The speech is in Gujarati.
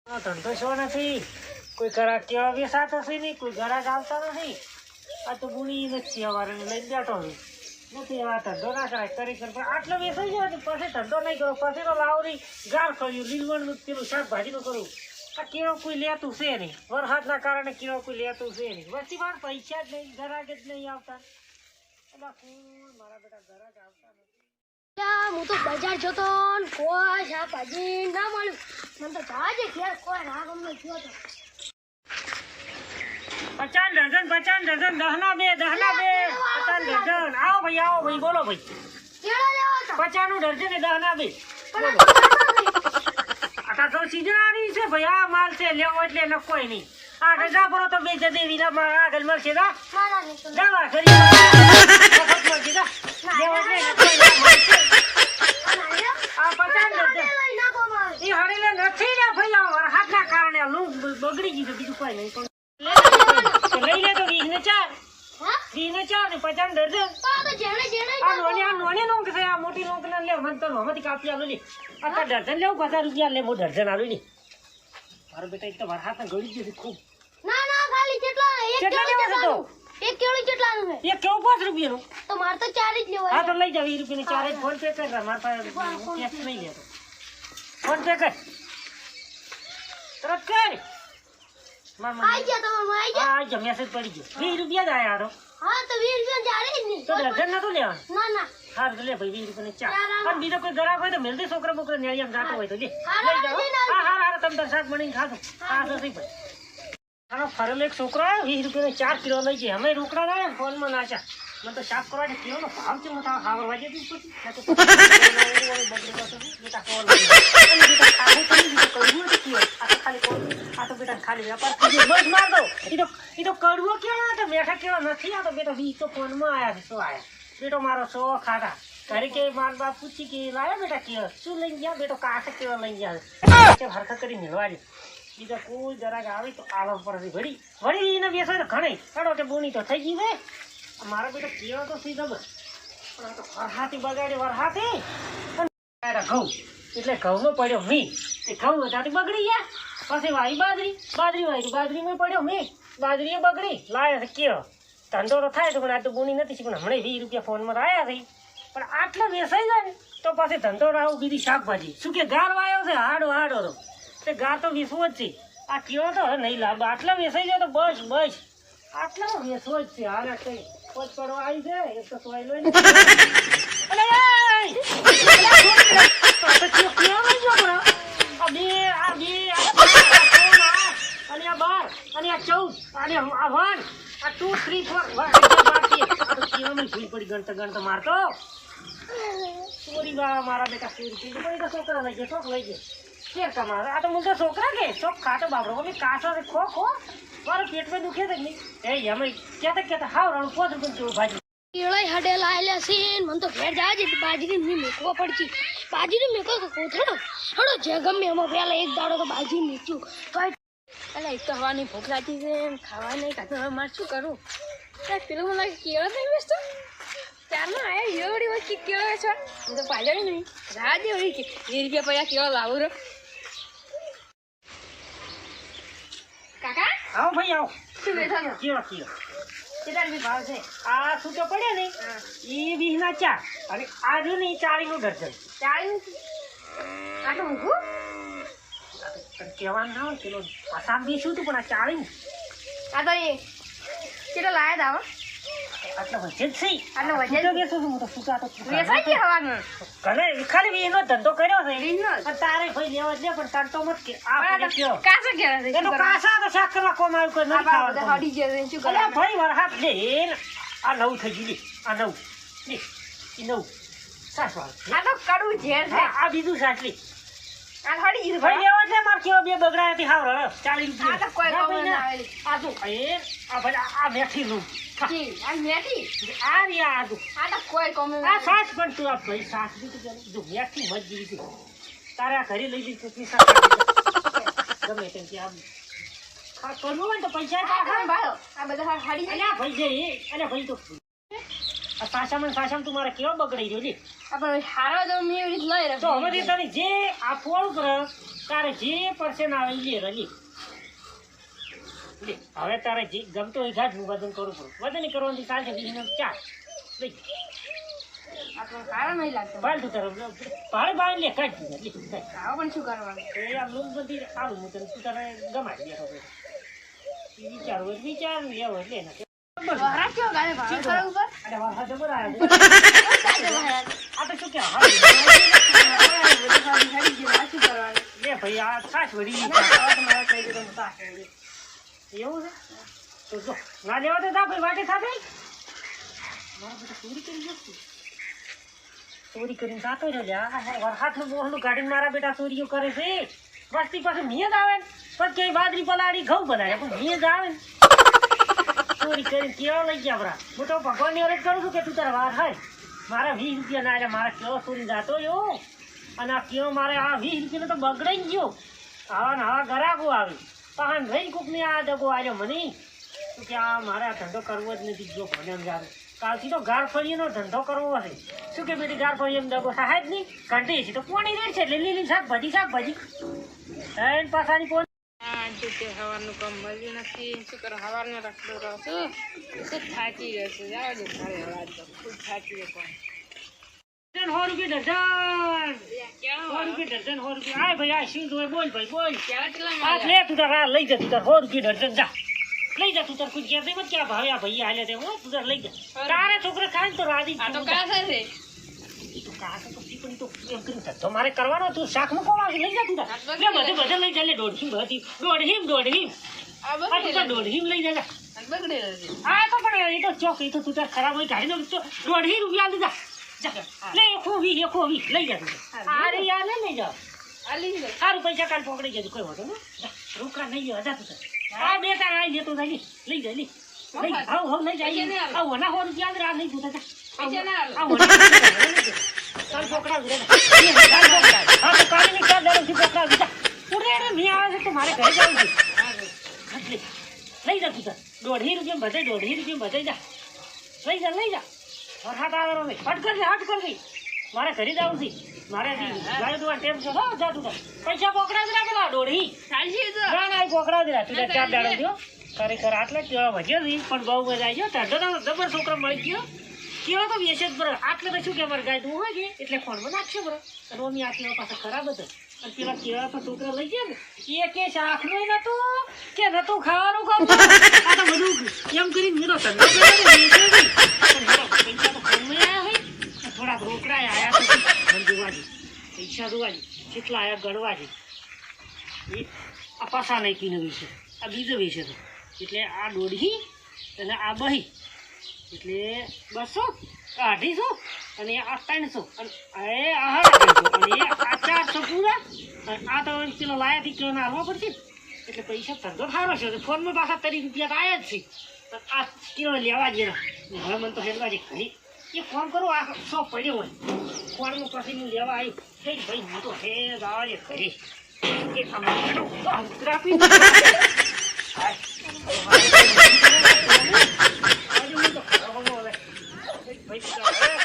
ધંધો શો નથી, કોઈ ગ્રાહક કેવા બેસાતો છે નહીં, કોઈ ગ્રાહક આવતા નથી. આ તો ગુણી નથી સવારે લઈને બેઠો છું નથી. આ ધંધો ના કરાય કરી પણ આટલો બેસાઈ ગયો પછી ધંધો નહીં કરો. પછી તો લાવરી ગાળ કર્યું લીલવણનું પેલું શાકભાજીનું કરું. આ કેવો કોઈ લેતું છે નહીં, વરસાદના કારણે કેવો કોઈ લેતું છે નહીં. વસ્તી મારે પૈસા જ નહીં, ગ્રાહક જ નહીં આવતા. મારા બેટા ગ્રાહક આવતા નથી. હું તો બજાર જતો કોઈ શાકભાજી ના મળ્યું. મને તો જાજે ઘેર કોઈ ના ગમે ગયો તો 50 ડઝન 50 ડઝન 10 ના બે 50 ડઝન. આવો ભાઈ બોલો ભાઈ. કેળા લેવા હતા 50 નું ડઝન ને 10 ના બે. આ તો સીઝન આવી છે ભાઈ. આ માલ છે લેવો એટલે નકોય નહીં. આ રજા પરો તો બે જદે વિના આગળ મળશે દા મારા ને તો દવા કરી મળશે દા લેવો એટલે નકોય મળશે. આ 50 ડઝન લઈ નાખો મારે એ હરેલે નથી ને ભાઈ. આ વરસાદના કારણે આ લૂંગ બગડી ગયું બીજું કોઈ નહીં. તો લઈ લે તો 20 ને 4 હા 20 ને 4 ને 50 ડઝન. તો જેણે જેણે આ નોની લોંગ છે. આ મોટી લોંગ ને લે મન તો હમણાંથી કાપી આલો લે. આ ડઝન લેવું 50 રૂપિયા લે. હું ડઝન આલું લે. મારો બેટા એક તો વરસાદ ને ગળી ગયું ખૂબ. ના ના ખાલી કેટલા એક કેટલા કેળું લેવા છે તો? એક કેળું કેટલાનું છે એ કેવું 5 રૂપિયાનું? તો મારે તો 4 જ લેવા હા તો લઈ જાવ 20 રૂપિયાની 4 જ ફોન પે કર. મારા પાસે કેશ નહીં લેતો. ફોન પે કર તરત કર. આઈ ગયા તમારે આઈ ગયા આ જ મેસેજ પડી ગયો. 20 રૂપિયા જ આયા હારો. હા તો 20 રૂપિયા જારે જ નહીં તો ડઝન નતું લેવાનું. ના ના હા તો લે ભાઈ 20 રૂપિયાની 4. ચાર પણ બીજો કોઈ ગ્રાહક હોય તો મેલ દે. છોકરા બોકરા નેળિયામ જાતો હોય તો લે હા, લઈ જાઓ. લઈને આવજો. હા તમે તો શાક બનીને ખાધો. હા તો સહી ભાઈ. આનો ફરેલો એક છોકરો આવ્યો 20 રૂપિયાને 4 કિલો લઈ જાય. અમે રોકડા લાવ્યા ફોનમાં નાચ્યા. મને તો શાક કરવા કિલોનો ભાવ છે. હું ખાવા દીધું પછી ખાલી વેપાર બસ માર દો. એ તો કડવો કેવો હતો મેઠા કેવા નથી. આ તો બેટા 20 તો ફોનમાં આવ્યા છે. શું આવ્યા બેટો મારો 100 ખાતા ઘરે કે માર બાપ પૂછી કે લાવ્યા બેટા કેવા શું લઈ ગયા બેટો કાંઠે કેવા લઈ ગયા હરખા કરી મેળવા દે. બીજા કોઈ જરાક આવે તો આલો પરથી વળી એને બેસો તો ઘણી કાઢો તે બોની તો થઈ ગઈ ને. મારા બેટા કેવો તો સીધો બસ પણ આ તો વરહાતી બગાડે વરહાતી ઘઉં એટલે ઘઉંમાં પડ્યો મી. એ ઘઉં વધારે બગડી ગયા. પછી વાઈ બાજરીમાં પડ્યો મી. બાજરી એ બગડી લાયા છે કેવો ધંધો તો થાય તો પણ આ તો બોની નથી પણ હમણાં 20 રૂપિયા ફોનમાં તો આવ્યા છે. પણ આટલે વેસાઈ જાય ને તો પછી ધંધો રાવ બીજી શાકભાજી શું કે ગાર વાયો છે હાડો તો તે ગાર તો વેસવો જ છે. આ કેવો તો નહીં લાભ. આટલા વેસાઈ જાય તો બસ આટલા વેસવો જ છે. હારે કઈ પોચ પડવા આવી છે એક તો સોય લઈ ને અને આ 12 અને આ 14 અને આ 1 આ 2 3 4 ભૂલ પડી ગણતા મારતો ચોરી મારા બેટા ચોરી તો છોકરા લઈ ગયો લઈ ગયો ફેર કમાવે. આ તો મુદ્દો છોકરા કે ચોક ખાતો બાબરો કાચો ખો મારો પેટમાં દુખે છે નહીં એ અમે કેતા હાવ રાણું 5 રૂપિયા ભાજી કેળા હડે લાયેલા છે મને તો ઘેર જાજે બાજરી ની મેકવા પડતી. બાજરી મેકો કોથળો હડો જે ગમે એમાં પેલા એક દાડો તો બાજરી મેચ્યું તો એટલે એક તો હવાની ભૂખ લાગી છે ખાવા નહીં કાઢો. હવે મારે શું કરું પેલું મને લાગે કેળા નહીં બેસતો ત્યારના આયા એવડી વચ્ચે કેળા છો હું તો પાડ્યો નહીં રાજે વળી કે 20 રૂપિયા પડ્યા કેળા લાવું રો કાકા આવો ભાઈ આવો. શું બેઠા કેળો કેટલા ભાવ છે? આ છૂટો પડ્યો ને એ 20 ના 4 અને આ જો ને 40 નું ડઝન. 40 આટલું મૂકું કહેવાનું ના હોય પેલો આસામ બેસ્યું હતું પણ આ 40 આ તો એ કેટલો લાયા દાવા આટલો વજન છે. આટલો વજન છૂટો બેસું છું હું તો છૂટા તો વેસાઈ ગયા હવાનું ઘરે ખાલી 20 નો ધંધો કર્યો છે. 20 નો? પણ તારે ભાઈ લેવા જ લે પણ તાર તો મત કે આ પડ્યો કયો કાસો કેળા છે એનો કાસા તો શાક કરવા કોમ આવ્યું કોઈ નથી ખાવાનું. હડી જાય શું કરે અલ્યા ભાઈ વરહાત લે આ 9 થઈ ગઈ લે આ 9 લે એ 9 સાસવા આ તો કડવું ઝેર છે આ બીજું સાચલી આ હડી ગયું ભાઈ લેવા એટલે માર કેવો બે બગડાયા હતી હાવ 40 આ તો કોઈ રૂપિયા કામ ના આવેલી. આ જો આ ભાઈ આ મેઠી નું જી આ મેથી આ રિયા આ જો આ તો કોઈ કામ ના આ સાસ પણ તું આ ભાઈ સાસ બી તો જો મેઠી મત દીધી તારે આ ઘરે લઈ જઈ તો સાસ ગમે તેમ કે આમ ખા કરવું હોય તો પૈસા આ ભાઈ આ બધા હડી જાય અલ્યા ભાઈ જઈ અલ્યા ભાઈ તો આ સાસામાં તું મારે કેવો બગડી ગયો લે આપણે હારો તો મેં એવી રીત લઈ તો રહ્યો હવે તને જે આપવાનું કરે તારે જે પરસેન્ટ આવે એ લે રલી લે હવે તારે જે ગમતો હોય ઘાટ હું વજન કરું પડું વજન કરવાની ચાલશે 20 ચાર લઈ આપણો સારા નહીં લાગતો બાલ તું તારે ભાડે બાળ લે કાઢ દીધા લે આવો પણ શું કરવાનું એ આ લોક બધી આવું હું તને તું તારે ગમાડી દે હવે વિચાર લેવો એટલે ને વહરા કેવો ગાલે ભાવ કરો ઉપર અરે વાહ જબર આ તો શું કે હા શું કરવાનું લે ભાઈ આ સાસ વડી મારા કઈ દીધો સાસ એવું છે તો જો ના લેવા તો તા ભાઈ વાટે સાથે મારા બેટા ચોરી કરી જશે ચોરી કરીને જાતો રહ્યો વરસાદનું મોહનું કાઢીને મારા બેટા ચોરીઓ કરે છે વસ્તી પાસે નિયત આવે ને પછી કઈ બાજરી પલાળી ઘઉં બનાવે પણ નિયત આવે ને ચોરી કરીને કેવા લઈ ગયા બરા હું તો ભગવાનની અરજ કરું છું કે તું તારા વાર હોય મારા 20 રૂપિયા ના આવ્યા મારા કેવો ચોરી જાતો રહ્યો અને આ કેવો મારે આ 20 રૂપિયાનો તો બગડાઈ ગયો આવા ને આવા ગરાકો આવે પહાણ ભાઈ કોકને આ દગો આવ્યો મને તો કે આ મારે આ ધંધો કરવો જ નથી જો ભણે એમ જાવે કાલથી તો ગારફળીનો ધંધો કરવો હશે શું કે બેટી ગારફળી એમ દગો સહાય જ નહીં કાઢી છે તો કોની રેટ છે એટલે લીલી શાકભાજી એન પાછાની કોણ હવાનું કામ મળ્યું નથી શું કરો હવારનો રખડો રહો છું ખૂબ થાકી રહ્યો છું જાવ દે ઘરે હવા તો ખૂબ થાકી રહ્યો પણ 100 રૂપિયા ડઝન 100 રૂપિયા આય ભાઈ આ શું જોવે બોલ ભાઈ બોલ આ લે તું તાર લઈ જા તું તાર 100 રૂપિયા ડઝન જા લઈ જા તું તાર કોઈ કહેતી મત કે ભાઈ આ ભાઈ હાલે તે હો તું તાર લઈ જા તારે છોકરા ખાય તો રાજી આ તો કા છે તો કા તો પણ તો એમ કરી તો મારે કરવાનો તું શાક મૂકવા આવે લઈ જા તું તાર લે બધે લઈ જા લે દોઢીમ આ આ તું તાર દોઢીમ લઈ જા બગડે છે આ તો પણ એ તો ચોક એ તો તું તાર ખરાબ હોય કાઢી દો તો 1.5 રૂપિયા લઈ જા લે ખોવી લઈ જા તું અરે યાર લઈ જા આલી લે સારું પૈસા કાલ પકડી જજો કોઈ વાંધો ને રોકડા નહીં લેવા જા તું આ બે તાર આ લેતો જાય લઈ જા લઈ આવ લઈ જાય આવ ના 100 રૂપિયા આ લઈ જતા પૈસા ના આવ કાલ પકડા દે હા તો કાલ ની ચાર દાડો થી પકડા દીધા ઉડે રે મી આવે છે તો મારે ઘરે જવું છે લઈ જા તું 1.5 રૂપિયા બધે 1.5 રૂપિયા બધે જા લઈ જા और हाथ आ रहा है हट कर दे मारे घरी जाऊं थी मारे गाय दो टेम से हो जा तू पैसा पकड़ा दे पेला डोड़ी ચાલશે તો ना पकड़ा दे तू चार दाड़ो दियो खरेखर આટલે કેવા ભજ્યો નહીં પણ બહુ મજા આવી ગયો ટાઢો જબર છોકરો મળી ગયો કેવો તો વેચે જ બરો આટલે તો શું કે અમારે ગાય દું હોય કે એટલે ફોનમાં નાખશે બરો અને ઓમી આ કેવા પાસે ખરાબ હતો અને પેલા કેવા તો છોકરા લઈ ગયા ને એ કે શાકનું નતું કે નતું ખાવાનું કામ આ તો બધું એમ કરીને મેરો ધંધો કર્યો પૈસા તો ફોનમાં આવ્યા હોય થોડાક રોકડા આવ્યા તો મને જોવાજી પૈસા જોવાજી કેટલા આવ્યા ગણવાજી એ આ પાસા નાખીને વિશે આ બીજો વિશે તો એટલે આ દોઢી અને આ બહી એટલે 200 આ 250 અને આ 300 અને આ 350 અને આ 400 પૂરા અને આ તો પેલો લાયાથી કિલો નાખવા પડશે એટલે પૈસા ધંધો સારો છે ફોનમાં પાછા 30 રૂપિયા આવ્યા જ છે આ કિલો લેવા જઈએ હવે મને તો હેડવા જે ઘડી એ ફોન કરો આ સો પડ્યો હોય ફોનમાં પછી હું લેવા આવ્યું હે ભાઈ હું તો હે જવા જે ઘરે કે ટ્રાફિક ભાઈ